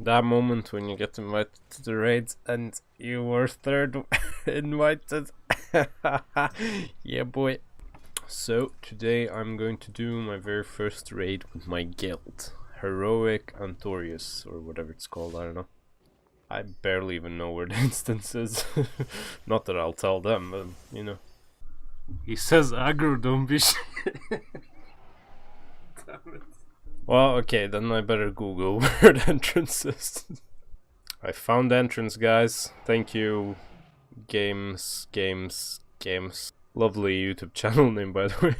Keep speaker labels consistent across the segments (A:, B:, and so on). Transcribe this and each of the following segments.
A: That moment when you get invited to the raids and you were third invited. Yeah, boy. So, today I'm going to do my very first raid with my guild. Heroic Antorius, or whatever it's called, I don't know. I barely even know where the instance is. Not that I'll tell them, but, you know. He says aggro, don't be shit. Damn it. Well, okay, then I better Google where the entrance is. I found the entrance, guys. Thank you. Games. Lovely YouTube channel name, by the way.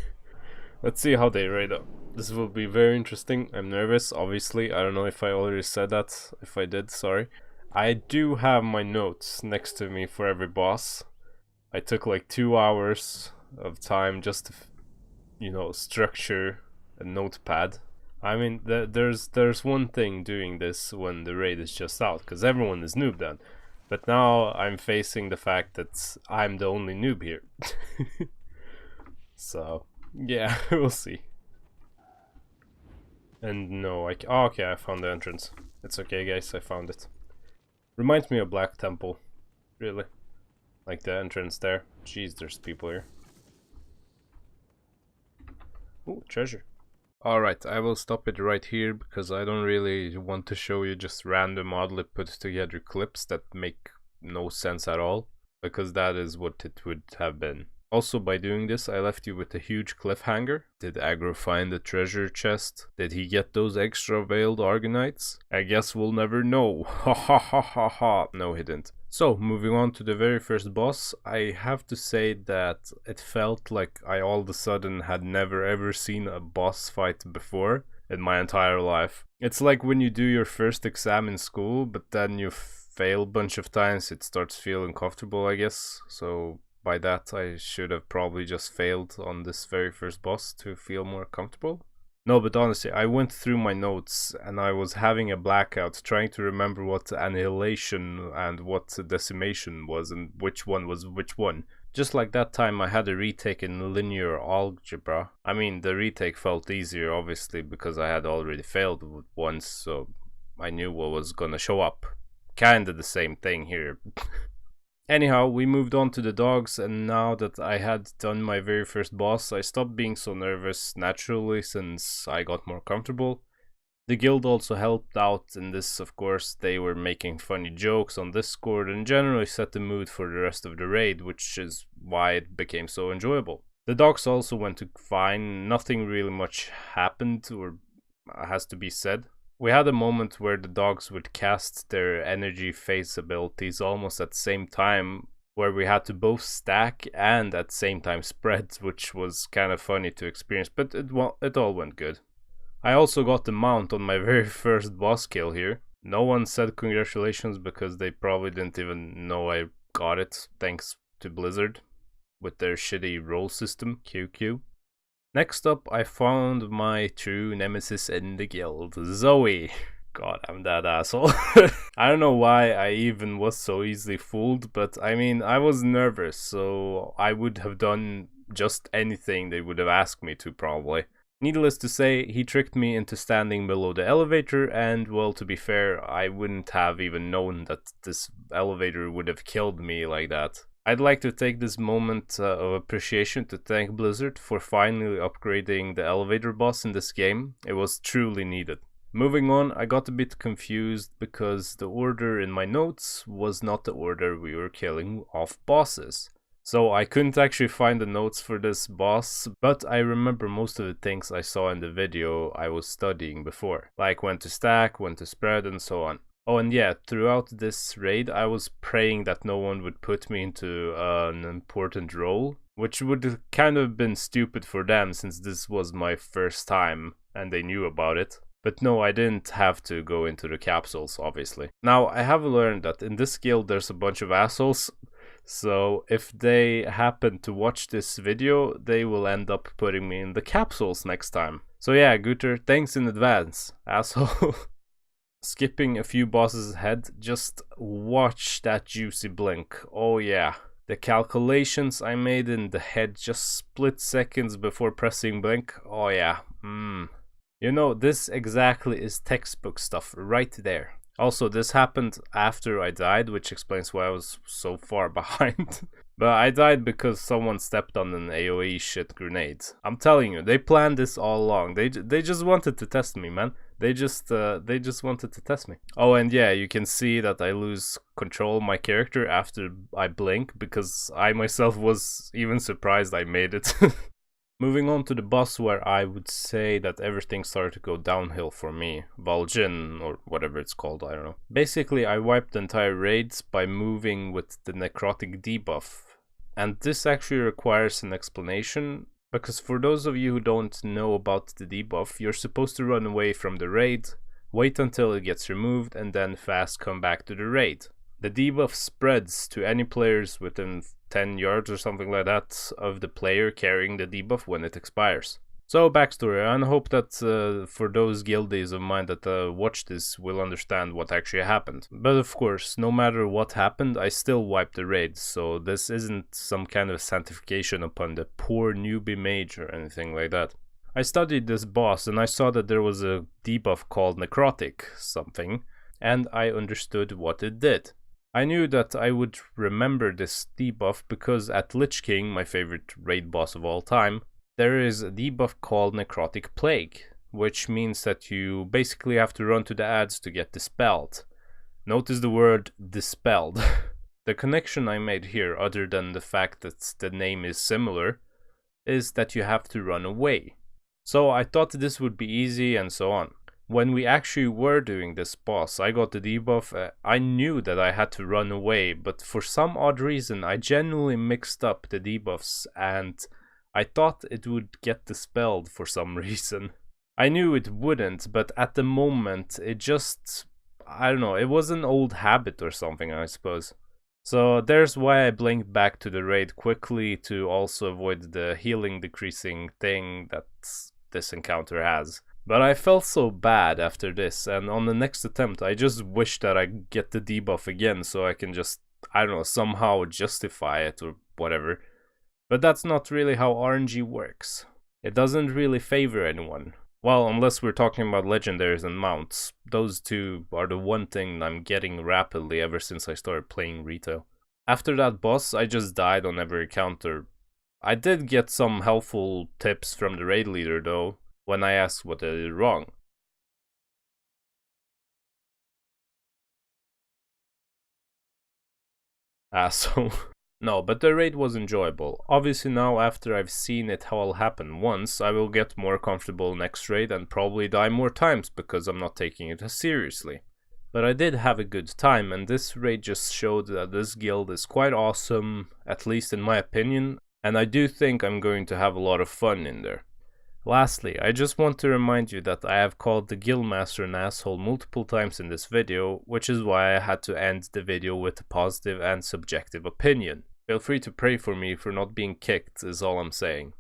A: Let's see how they rate up. This will be very interesting. I'm nervous, obviously. I don't know if I already said that. If I did, sorry. I do have my notes next to me for every boss. I took like 2 hours of time just to, you know, structure a notepad. I mean, there's one thing doing this when the raid is just out, because everyone is noob then. But now I'm facing the fact that I'm the only noob here. So, yeah, we'll see. And no, oh, okay, I found the entrance. It's okay, guys, I found it. Reminds me of Black Temple, really. Like the entrance there. Jeez, there's people here. Ooh, treasure. Alright, I will stop it right here because I don't really want to show you just random oddly put together clips that make no sense at all, because that is what it would have been. Also, by doing this, I left you with a huge cliffhanger. Did Aggro find the treasure chest? Did he get those extra veiled Argonites? I guess we'll never know. Ha ha ha ha ha. No, he didn't. So, moving on to the very first boss, I have to say that it felt like I all of a sudden had never ever seen a boss fight before in my entire life. It's like when you do your first exam in school, but then you fail a bunch of times, it starts feeling comfortable, I guess. So by that, I should have probably just failed on this very first boss to feel more comfortable. No, but honestly, I went through my notes and I was having a blackout trying to remember what annihilation and what decimation was and which one was which one. Just like that time I had a retake in linear algebra. I mean, the retake felt easier obviously because I had already failed once, so I knew what was gonna show up. Kinda the same thing here. Anyhow, we moved on to the dogs, and now that I had done my very first boss, I stopped being so nervous naturally since I got more comfortable. The guild also helped out in this, of course. They were making funny jokes on Discord and generally set the mood for the rest of the raid, which is why it became so enjoyable. The dogs also went to fine, nothing really much happened or has to be said. We had a moment where the dogs would cast their energy phase abilities almost at the same time, where we had to both stack and at the same time spread, which was kind of funny to experience, but it all went good. I also got the mount on my very first boss kill here. No one said congratulations because they probably didn't even know I got it, thanks to Blizzard with their shitty roll system, QQ. Next up, I found my true nemesis in the guild, Zoe. God, I'm that asshole. I don't know why I even was so easily fooled, but I mean, I was nervous, so I would have done just anything they would have asked me to, probably. Needless to say, he tricked me into standing below the elevator, and well, to be fair, I wouldn't have even known that this elevator would have killed me like that. I'd like to take this moment of appreciation to thank Blizzard for finally upgrading the elevator boss in this game. It was truly needed. Moving on, I got a bit confused because the order in my notes was not the order we were killing off bosses. So I couldn't actually find the notes for this boss, but I remember most of the things I saw in the video I was studying before, like when to stack, when to spread, and so on. Oh, and yeah, throughout this raid, I was praying that no one would put me into an important role, which would have kind of been stupid for them since this was my first time and they knew about it. But no, I didn't have to go into the capsules, obviously. Now, I have learned that in this guild there's a bunch of assholes, so if they happen to watch this video, they will end up putting me in the capsules next time. So yeah, Guter, thanks in advance, asshole. Skipping a few bosses ahead, just watch that juicy blink. Oh yeah. The calculations I made in the head just split seconds before pressing blink. Oh yeah. You know, this exactly is textbook stuff right there. Also, this happened after I died, which explains why I was so far behind. But I died because someone stepped on an AoE shit grenade. I'm telling you, they planned this all along. They just wanted to test me, man. They just wanted to test me. Oh, and yeah, you can see that I lose control of my character after I blink, because I myself was even surprised I made it. Moving on to the boss, where I would say that everything started to go downhill for me. Vol'jin, or whatever it's called, I don't know. Basically, I wiped the entire raids by moving with the necrotic debuff. And this actually requires an explanation, because for those of you who don't know about the debuff, you're supposed to run away from the raid, wait until it gets removed, and then fast come back to the raid. The debuff spreads to any players within 10 yards or something like that of the player carrying the debuff when it expires. So, backstory, and I hope that for those guildies of mine that watch this will understand what actually happened. But of course, no matter what happened, I still wiped the raid, so this isn't some kind of sanctification upon the poor newbie mage or anything like that. I studied this boss and I saw that there was a debuff called necrotic something, and I understood what it did. I knew that I would remember this debuff because at Lich King, my favorite raid boss of all time, there is a debuff called Necrotic Plague, which means that you basically have to run to the ads to get dispelled. Notice the word dispelled. The connection I made here, other than the fact that the name is similar, is that you have to run away. So I thought this would be easy and so on. When we actually were doing this boss, I got the debuff. I knew that I had to run away, but for some odd reason I genuinely mixed up the debuffs and I thought it would get dispelled for some reason. I knew it wouldn't, but at the moment it just, I don't know, it was an old habit or something, I suppose. So there's why I blinked back to the raid quickly to also avoid the healing decreasing thing that this encounter has. But I felt so bad after this, and on the next attempt I just wish that I get the debuff again so I can just, I don't know, somehow justify it or whatever. But that's not really how RNG works. It doesn't really favor anyone. Well, unless we're talking about legendaries and mounts. Those two are the one thing I'm getting rapidly ever since I started playing retail. After that boss, I just died on every encounter. I did get some helpful tips from the raid leader though, when I asked what I did wrong. Asshole. No, but the raid was enjoyable. Obviously now, after I've seen it all happen once, I will get more comfortable next raid and probably die more times because I'm not taking it as seriously. But I did have a good time, and this raid just showed that this guild is quite awesome, at least in my opinion, and I do think I'm going to have a lot of fun in there. Lastly, I just want to remind you that I have called the guildmaster an asshole multiple times in this video, which is why I had to end the video with a positive and subjective opinion. Feel free to pray for me for not being kicked, is all I'm saying.